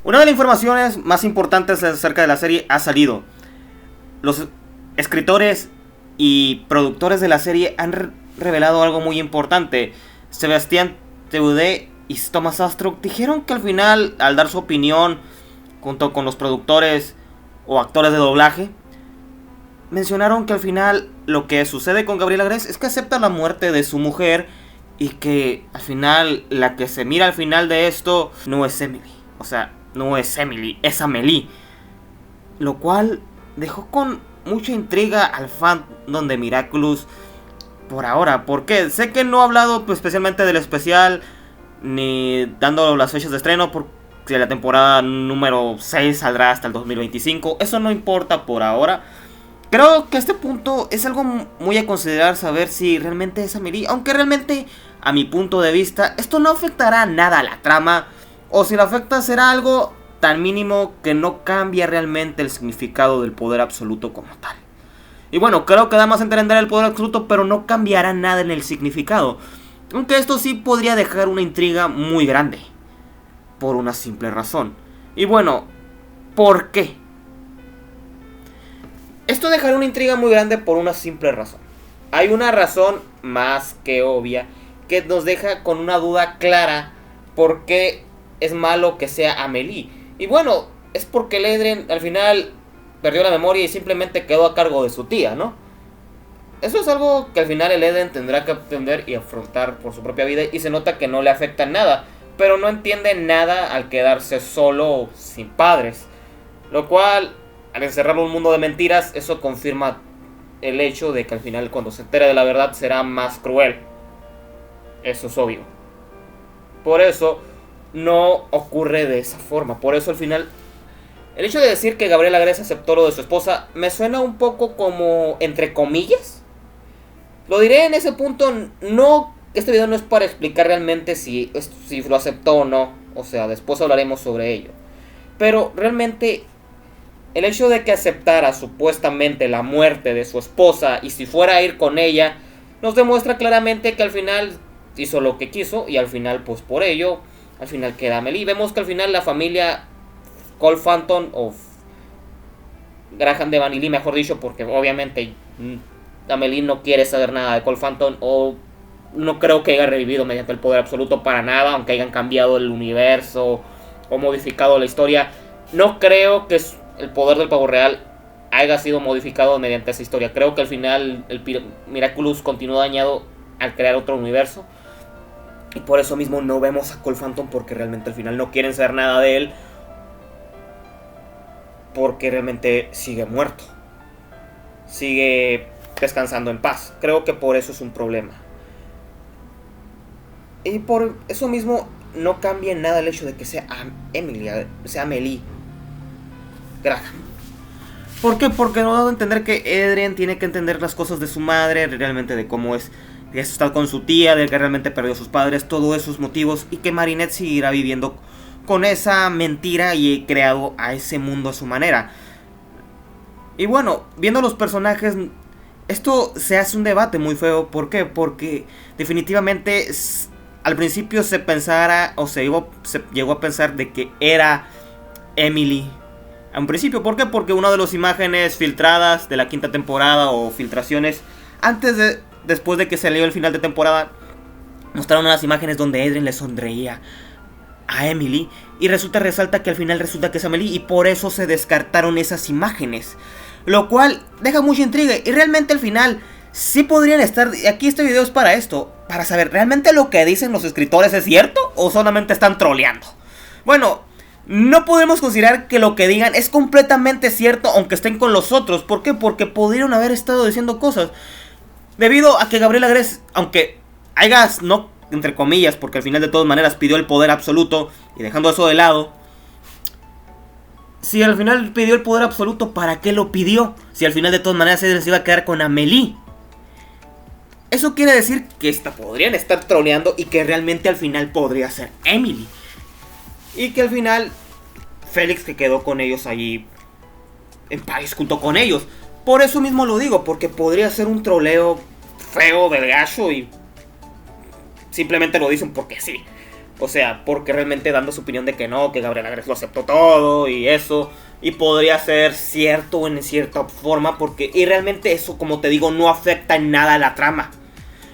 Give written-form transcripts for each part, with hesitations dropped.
Una de las informaciones más importantes acerca de la serie ha salido. Los escritores y productores de la serie han revelado algo muy importante. Sebastián Teude y Thomas Astruc dijeron que al final, al dar su opinión junto con los productores o actores de doblaje, mencionaron que al final lo que sucede con Gabriela Grez es que acepta la muerte de su mujer y que al final la que se mira al final de esto no es Emily. O sea, no es Emily, es Amélie. Lo cual dejó con mucha intriga al fandom de Miraculous por ahora. Porque sé que no ha hablado pues, especialmente del especial ni dando las fechas de estreno, porque la temporada número 6 saldrá hasta el 2025. Eso no importa por ahora. Creo que a este punto es algo muy a considerar saber si realmente es Amélie. Aunque realmente, a mi punto de vista, esto no afectará nada a la trama. O si lo afecta será algo tan mínimo que no cambia realmente el significado del poder absoluto como tal. Y bueno, creo que da más a entender el poder absoluto, pero no cambiará nada en el significado. Aunque esto sí podría dejar una intriga muy grande. Por una simple razón. Y bueno, ¿por qué? Esto dejará una intriga muy grande por una simple razón. Hay una razón más que obvia que nos deja con una duda clara por qué es malo que sea Amélie. Y bueno, es porque Ledren al final perdió la memoria y simplemente quedó a cargo de su tía, ¿no? Eso es algo que al final el Eden tendrá que aprender y afrontar por su propia vida. Y se nota que no le afecta en nada. Pero no entiende nada al quedarse solo sin padres. Lo cual, al encerrarlo en un mundo de mentiras, eso confirma el hecho de que al final cuando se entere de la verdad será más cruel. Eso es obvio. Por eso no ocurre de esa forma. Por eso al final, el hecho de decir que Gabriela Grez aceptó lo de su esposa me suena un poco como entre comillas. Lo diré en ese punto. No, este video no es para explicar realmente si lo aceptó o no. O sea, después hablaremos sobre ello. Pero realmente el hecho de que aceptara supuestamente la muerte de su esposa y si fuera a ir con ella, nos demuestra claramente que al final hizo lo que quiso y al final pues por ello, al final queda Amélie. Vemos que al final la familia Cole Phantom o Graham de Vanilly, mejor dicho, porque obviamente Amélie no quiere saber nada de Cole Phantom, o no creo que haya revivido mediante el poder absoluto para nada, aunque hayan cambiado el universo o modificado la historia. No creo que el poder del pavo real haya sido modificado mediante esa historia. Creo que al final el Miraculous continuó dañado al crear otro universo. Y por eso mismo no vemos a Cole Phantom, porque realmente al final no quieren saber nada de él. Porque realmente sigue muerto. Sigue descansando en paz. Creo que por eso es un problema. Y por eso mismo no cambia en nada el hecho de que sea Amélie Graham. ¿Por qué? Porque no ha dado a entender que Adrien tiene que entender las cosas de su madre, realmente de cómo es de estar con su tía, de que realmente perdió a sus padres, todos esos motivos, y que Marinette seguirá viviendo con esa mentira y creado a ese mundo a su manera. Y bueno, viendo los personajes, esto se hace un debate muy feo. ¿Por qué? Porque definitivamente al principio se pensara o se llegó a pensar de que era Emily. A un principio, ¿por qué? Porque una de las imágenes filtradas de la quinta temporada o filtraciones después de que se leyó el final de temporada, mostraron unas imágenes donde Adrien le sonreía a Emily y resalta que al final resulta que es Amélie, y por eso se descartaron esas imágenes, lo cual deja mucha intriga. Y realmente al final sí podrían estar. Aquí este video es para esto, para saber realmente lo que dicen los escritores es cierto o solamente están troleando. Bueno, no podemos considerar que lo que digan es completamente cierto aunque estén con los otros. ¿Por qué? Porque pudieron haber estado diciendo cosas debido a que Gabriela Grez, aunque hagas no entre comillas, porque al final de todas maneras pidió el poder absoluto, y dejando eso de lado, si al final pidió el poder absoluto, ¿para qué lo pidió? Si al final de todas maneras se iba a quedar con Amélie. Eso quiere decir que podrían estar troleando y que realmente al final podría ser Emily. Y que al final Félix que quedó con ellos allí en París junto con ellos. Por eso mismo lo digo, porque podría ser un troleo feo del gacho y simplemente lo dicen porque sí. O sea, porque realmente dando su opinión de que no, que Gabriela Gres lo aceptó todo y eso. Y podría ser cierto en cierta forma, porque y realmente eso, como te digo, no afecta en nada a la trama.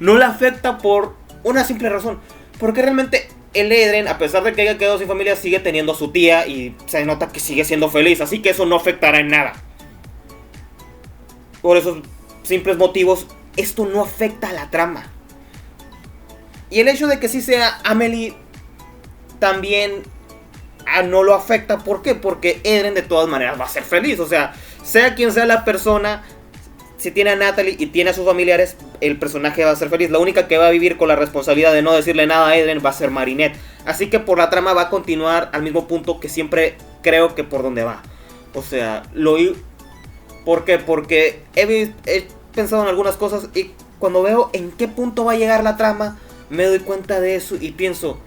No le afecta por una simple razón. Porque realmente el Edren, a pesar de que haya quedado sin familia, sigue teniendo a su tía y se nota que sigue siendo feliz. Así que eso no afectará en nada. Por esos simples motivos, esto no afecta a la trama. Y el hecho de que sí sea Amelie también no lo afecta. ¿Por qué? Porque Edren de todas maneras va a ser feliz. O sea quien sea la persona, si tiene a Natalie y tiene a sus familiares, el personaje va a ser feliz. La única que va a vivir con la responsabilidad de no decirle nada a Edren va a ser Marinette. Así que por la trama va a continuar al mismo punto que siempre creo que por donde va. O sea, ¿por qué? Porque he pensado en algunas cosas y cuando veo en qué punto va a llegar la trama, me doy cuenta de eso y pienso,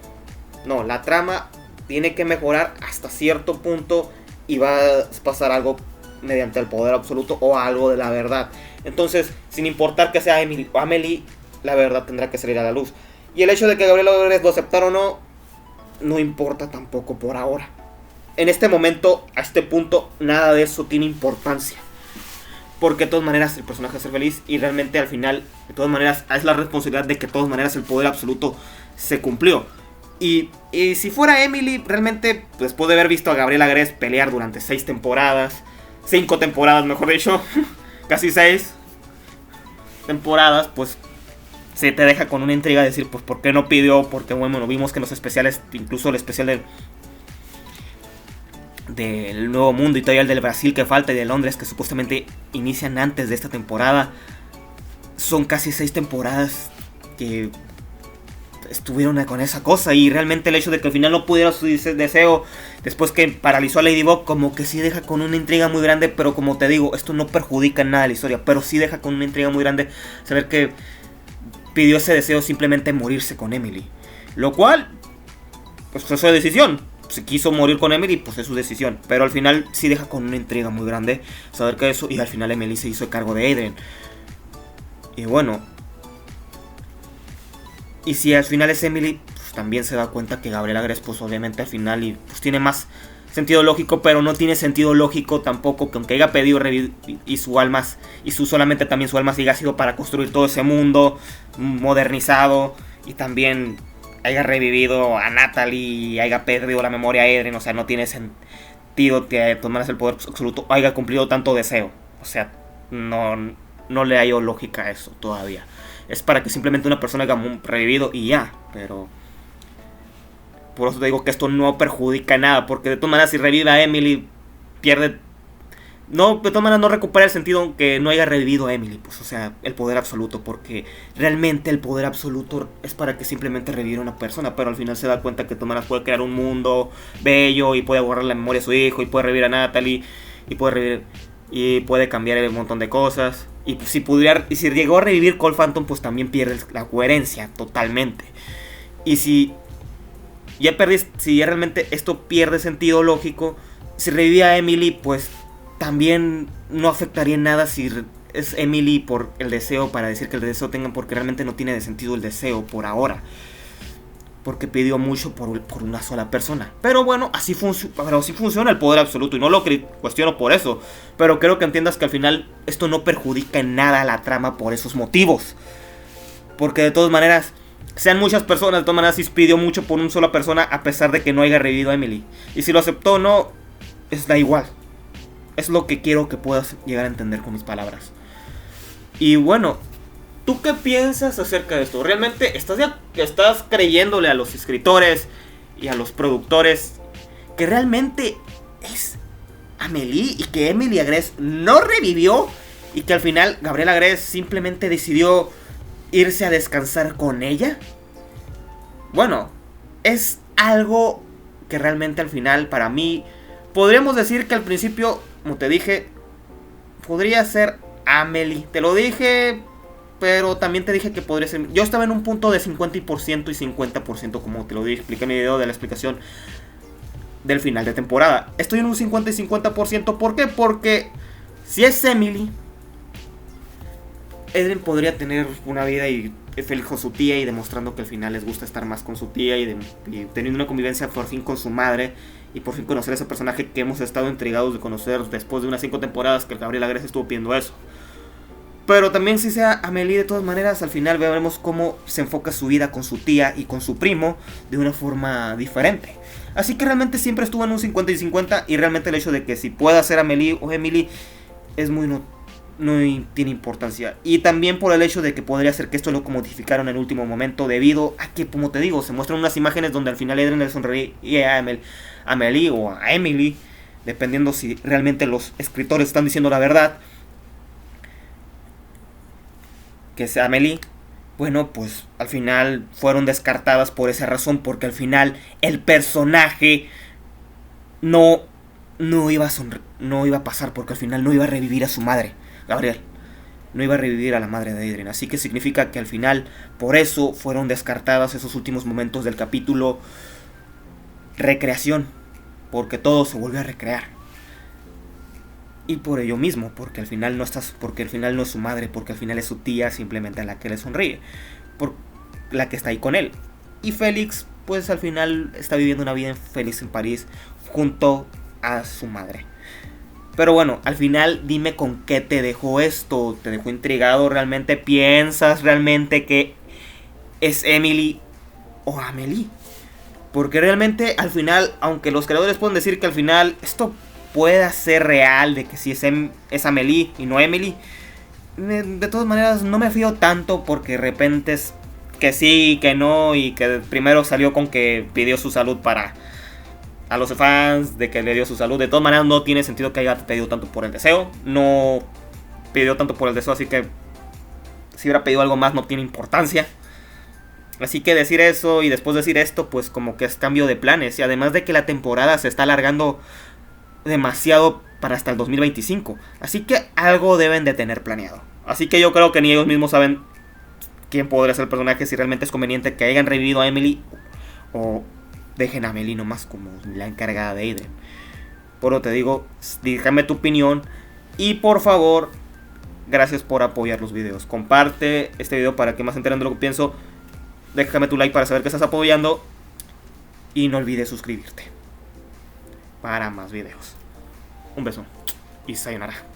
no, la trama tiene que mejorar hasta cierto punto y va a pasar algo mediante el poder absoluto o algo de la verdad. Entonces, sin importar que sea Emily o Amelie, la verdad tendrá que salir a la luz. Y el hecho de que Gabriela Gres lo aceptara o no, no importa tampoco por ahora. En este momento, a este punto, nada de eso tiene importancia. Porque de todas maneras el personaje va a ser feliz y realmente al final, de todas maneras, es la responsabilidad de que de todas maneras el poder absoluto se cumplió. Y si fuera Emily, realmente, después de haber visto a Gabriela Gres pelear durante 6 temporadas, 5 temporadas mejor dicho, casi 6 temporadas, pues se te deja con una intriga de decir, pues ¿por qué no pidió? Porque bueno, vimos que en los especiales, incluso el especial del Nuevo Mundo y todavía el del Brasil que falta y de Londres que supuestamente inician antes de esta temporada, son casi 6 temporadas que estuvieron con esa cosa. Y realmente el hecho de que al final no pudiera su deseo después que paralizó a Ladybug, como que sí deja con una intriga muy grande. Pero como te digo, esto no perjudica en nada la historia, pero sí deja con una intriga muy grande saber que pidió ese deseo simplemente morirse con Emily, lo cual pues fue su decisión. Si quiso morir con Emily, pues es su decisión. Pero al final sí deja con una intriga muy grande saber que eso. Y al final Emily se hizo cargo de Edren. Y bueno, y si al final es Emily, pues también se da cuenta que Gabriela Gres, pues obviamente al final y pues tiene más sentido lógico, pero no tiene sentido lógico tampoco que aunque haya pedido revivir y su alma, solamente también su alma siga sido para construir todo ese mundo modernizado y también haya revivido a Natalie y haya perdido la memoria a Edren. O sea, no tiene sentido que tomaras el poder absoluto haya cumplido tanto deseo. O sea, no le hallo lógica a eso todavía. Es para que simplemente una persona haya revivido y ya. Pero por eso te digo que esto no perjudica nada, porque de todas maneras si revive a Emily, pierde... No, de todas maneras no recupera el sentido aunque no haya revivido a Emily, pues, o sea, el poder absoluto, porque realmente el poder absoluto es para que simplemente reviva a una persona, pero al final se da cuenta que de todas maneras puede crear un mundo bello y puede borrar la memoria de su hijo y puede revivir a Natalie y puede cambiar un montón de cosas. Y si llegó a revivir Cold Phantom, pues también pierde la coherencia totalmente. Y si ya realmente esto pierde sentido lógico, si revivía a Emily, pues también no afectaría en nada si es Emily por el deseo, para decir que el deseo tenga, porque realmente no tiene sentido el deseo por ahora, porque pidió mucho por una sola persona. Pero bueno, así funciona el poder absoluto y no lo cuestiono por eso, pero creo que entiendas que al final esto no perjudica en nada a la trama por esos motivos, porque de todas maneras, sean muchas personas, de todas maneras sí pidió mucho por una sola persona, a pesar de que no haya revivido a Emily, y si lo aceptó o no, da igual. Es lo que quiero que puedas llegar a entender con mis palabras. Y bueno, ¿tú qué piensas acerca de esto? ¿Realmente estás creyéndole a los escritores y a los productores que realmente es Amelie y que Emily Gres no revivió y que al final Gabriela Gres simplemente decidió irse a descansar con ella? Bueno, es algo que realmente al final para mí podríamos decir que al principio, como te dije, podría ser Amelie. Te lo dije, pero también te dije que podría ser... Yo estaba en un punto de 50% y 50%, como te lo dije, expliqué en mi video de la explicación del final de temporada. Estoy en un 50 y 50%. ¿Por qué? Porque si es Emily, Eren podría tener una vida y feliz con su tía y demostrando que al final les gusta estar más con su tía y teniendo una convivencia por fin con su madre y por fin conocer a ese personaje que hemos estado intrigados de conocer después de unas 5 temporadas que el Gabriel Agres estuvo pidiendo eso. Pero también si sea Amelie, de todas maneras, al final veremos cómo se enfoca su vida con su tía y con su primo de una forma diferente. Así que realmente siempre estuvo en un 50 y 50 y realmente el hecho de que si pueda ser Amelie o Emily es muy no tiene importancia. Y también por el hecho de que podría ser que esto lo modificaron en el último momento debido a que, como te digo, se muestran unas imágenes donde al final Eren le sonríe a Amelie o a Emily, dependiendo si realmente los escritores están diciendo la verdad, que sea Amelie. Bueno, pues al final fueron descartadas por esa razón, porque al final el personaje no iba a pasar, porque al final no iba a revivir a su madre, Gabriel. No iba a revivir a la madre de Adrien. Así que significa que al final, por eso fueron descartadas esos últimos momentos del capítulo recreación, porque todo se vuelve a recrear. Y por ello mismo, porque al final no es su madre, porque al final es su tía simplemente a la que le sonríe, por la que está ahí con él. Y Félix, pues al final está viviendo una vida feliz en París junto a su madre. Pero bueno, al final dime con qué te dejó esto. ¿Te dejó intrigado realmente? ¿Piensas realmente que es Emily o Amelie? Porque realmente al final, aunque los creadores pueden decir que al final esto pueda ser real, de que si es Amelie y no Emily, de todas maneras no me fío tanto, porque de repente es que sí, que no, y que primero salió con que pidió su salud para a los fans, de que le dio su salud. De todas maneras no tiene sentido que haya pedido tanto por el deseo, no pidió tanto por el deseo, así que si hubiera pedido algo más no tiene importancia. Así que decir eso y después decir esto, pues como que es cambio de planes. Y además de que la temporada se está alargando demasiado para hasta el 2025. Así que algo deben de tener planeado. Así que yo creo que ni ellos mismos saben quién podría ser el personaje, si realmente es conveniente que hayan revivido a Emily o dejen a Amelie nomás como la encargada de Adrien. Por lo te digo, dígame tu opinión y por favor, gracias por apoyar los videos. Comparte este video para que más se enteren de lo que pienso. Déjame tu like para saber que estás apoyando y no olvides suscribirte para más videos. Un beso y sayonara.